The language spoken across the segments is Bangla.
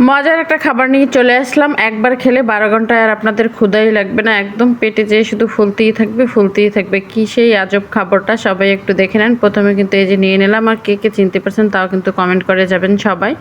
মজার একটা খাবার নিয়ে চলে আসলাম। একবার খেলে 12 ঘন্টায় আর আপনাদের ক্ষুধাই লাগবে না, একদম পেটে যেয়ে শুধু ফুলতেই থাকবে ফুলতেই থাকবে। কি সেই আজব খাবারটা সবাই একটু দেখে নেন। প্রথমে কিন্তু এই যে নিয়ে নিলাম, আর কে কে চিনতে পারছেন তাও কিন্তু কমেন্ট করে যাবেন সবাই।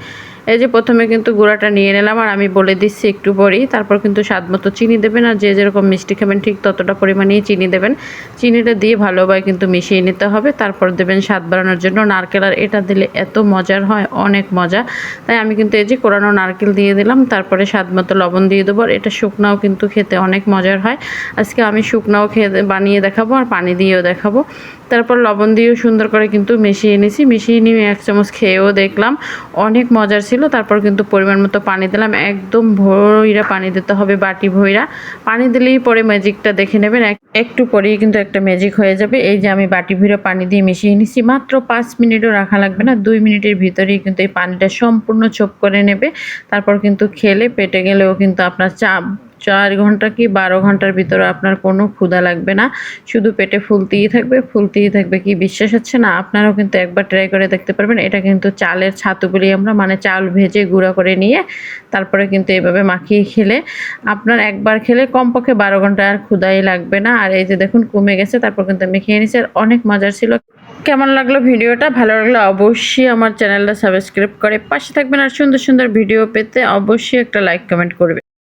এই যে প্রথমে কিন্তু গুঁড়াটা নিয়ে নিলাম, আর আমি বলে দিচ্ছি একটু পরেই। তারপর কিন্তু স্বাদ মতো চিনি দেবেন, আর যে যেরকম মিষ্টি খাবেন ঠিক ততটা পরিমাণেই চিনি দেবেন। চিনিটা দিয়ে ভালোভাবে কিন্তু মিশিয়ে নিতে হবে। তারপর দেবেন স্বাদ বাড়ানোর জন্য নারকেল, আর এটা দিলে এত মজার হয়, অনেক মজা। তাই আমি কিন্তু এই যে কোরানো নারকেল দিয়ে দিলাম। তারপরে স্বাদ মতো লবণ দিয়ে দেবো। আর এটা শুকনাও কিন্তু খেতে অনেক মজার হয়। আজকে আমি শুকনাও বানিয়ে দেখাবো, আর পানি দিয়েও দেখাবো। তারপর লবণ দিয়েও সুন্দর করে কিন্তু মিশিয়ে নিয়েছি। মিশিয়ে নিয়ে 1 চামচ খেয়েও দেখলাম, অনেক মজার ছিল। তারপর কিন্তু পরিমাণ মতো পানি দিলাম, একদম ভইরা পানি দিতে হবে, বাটি ভইরা পানি দিলেই পরে ম্যাজিকটা দেখে নেবেন। একটু পরেই কিন্তু একটা ম্যাজিক হয়ে যাবে। এই যে আমি বাটি ভইরা পানি দিয়ে মিশিয়ে নিছি, মাত্র 5 মিনিটও রাখা লাগবে না, 2 মিনিটের ভিতরেই কিন্তু এই পানিটা সম্পূর্ণ চোপ করে নেবে। তারপর কিন্তু খেলে পেটে গেলেও কিন্তু আপনার 4 ঘন্টা কি 12 ঘন্টার ভিতরে আপনার কোনো ক্ষুধা লাগবে না, শুধু পেটে ফুলতেই থাকবে ফুলতেই থাকবে। কি বিশ্বাস হচ্ছে না? আপনারাও কিন্তু একবার ট্রাই করে দেখতে পারবেন। এটা কিন্তু চালের ছাতু বলি আমরা, মানে চাল ভেজে গুঁড়া করে নিয়ে তারপরে কিন্তু এইভাবে মাখিয়ে খেলে আপনার একবার খেলে কমপক্ষে 12 ঘন্টা আর ক্ষুধাই লাগবে না। আর এই যে দেখুন কমে গেছে। তারপর কিন্তু আমি খেয়ে নিয়েছি, আর অনেক মজার ছিল। কেমন লাগলো ভিডিওটা? ভালো লাগলে অবশ্যই আমার চ্যানেলটা সাবস্ক্রাইব করে পাশে থাকবেন, আর সুন্দর সুন্দর ভিডিও পেতে অবশ্যই একটা লাইক কমেন্ট করবেন।